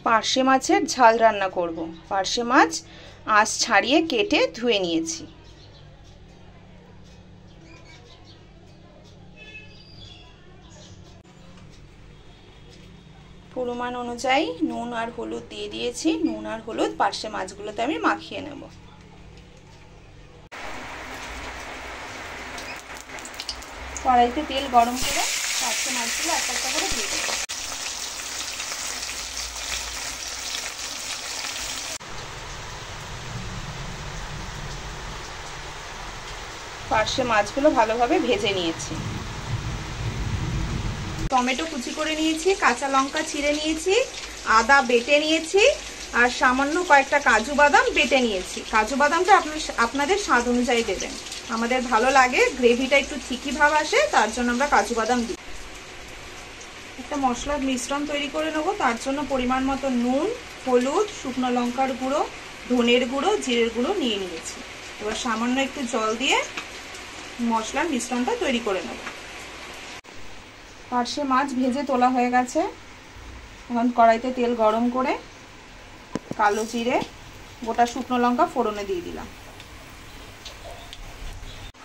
পার্শে মাছের ঝাল রান্না করব। পার্শে মাছ আঁশ ছাড়িয়ে কেটে ধুয়ে নিয়েছি। পরিমাণ অনুযায়ী নুন আর হলুদ দিয়ে দিয়েছি। নুন আর হলুদ পার্শে মাছগুলোতে আমি মাখিয়ে নেব। কড়াইতে তেল গরম করে পার্শে মাছগুলো একটা একটা করে দিয়ে দেবো। পার্শে মাছগুলো ভালোভাবে ভেজে নিয়েছি। টমেটো কুচি করে নিয়েছি, কাঁচা লঙ্কা চিড়ে নিয়েছি, আদা বেটে নিয়েছি আর সামান্য কয়েকটা কাজু বাদাম বেটে নিয়েছি। কাজু বাদামটা আপনাদের স্বাদ অনুযায়ী দেবেন। আমাদের ভালো লাগে গ্রেভিটা একটু থিকি ভাব আসে, তার জন্য আমরা কাজু বাদাম দিই। একটা মশলার মিশ্রণ তৈরি করে নেবো। তার জন্য পরিমাণ মতো নুন, হলুদ, শুকনো লঙ্কার গুঁড়ো, ধনের গুঁড়ো, জিরের গুঁড়ো নিয়ে নিয়েছি। এবার সামান্য একটু জল দিয়ে মশলার মিশ্রণটা তৈরি করে নেব। পার্শে মাছ ভেজে তোলা হয়ে গেছে। এখন কড়াইতে তেল গরম করে কালো জিরে, গোটা শুকনো লঙ্কা ফোড়নে দিয়ে দিলাম।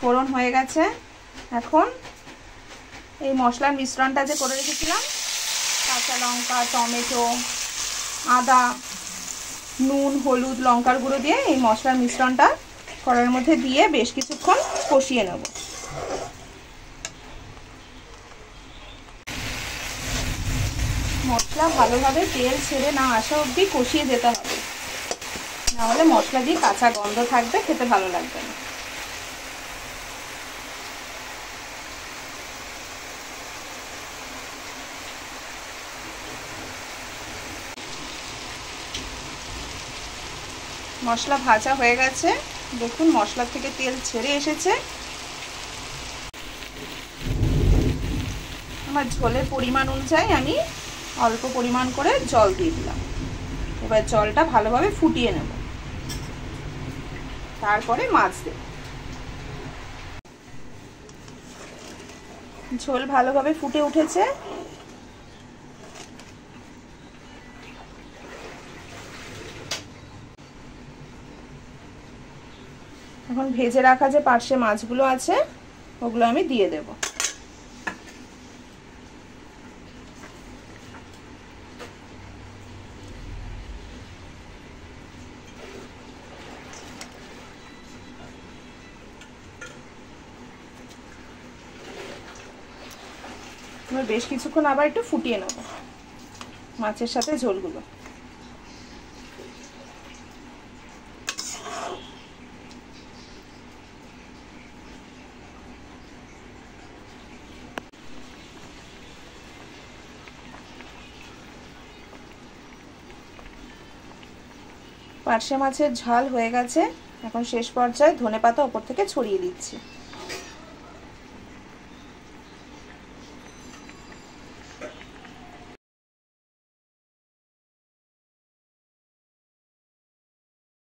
ফোড়ন হয়ে গেছে। এখন এই মশলার মিশ্রণটা যে করে রেখেছিলাম, কাঁচা লঙ্কা, টমেটো, আদা, নুন, হলুদ, লঙ্কার গুঁড়ো দিয়ে এই মশলার মিশ্রণটা কড়াইয়ের মধ্যে দিয়ে বেশ কিছুক্ষণ কষিয়ে নেব। মশলা ভালোভাবে তেল ছেড়ে না আসা অবধি কষিয়ে যেতে হবে, নাহলে মশলা দিয়ে কাঁচা গন্ধ থাকবে, খেতে ভালো লাগবে না। মশলা ভাজা হয়ে গেছে, দেখুন মশলা থেকে তেল ছেড়ে এসেছে। আমার ঝোলের পরিমাণ অনুযায়ী আমি অল্প পরিমাণ করে জল দিয়ে দিলাম। এবার জলটা ভালোভাবে ফুটিয়ে নেব, তারপরে মাছ দেব। ঝোল ভালোভাবে ফুটে উঠেছে। এখন ভেজে রাখা যে পার্শে মাছগুলো আছে ওগুলো আমি দিয়ে দেব। এবার বেশ কিছুক্ষণ আবার একটু ফুটিয়ে নেব মাছের সাথে ঝোলগুলো। পার্শে মাছের ঝাল হয়ে গেছে। এখন শেষ পর্যায়ে ধনেপাতা ওপর থেকে ছড়িয়ে দিচ্ছি।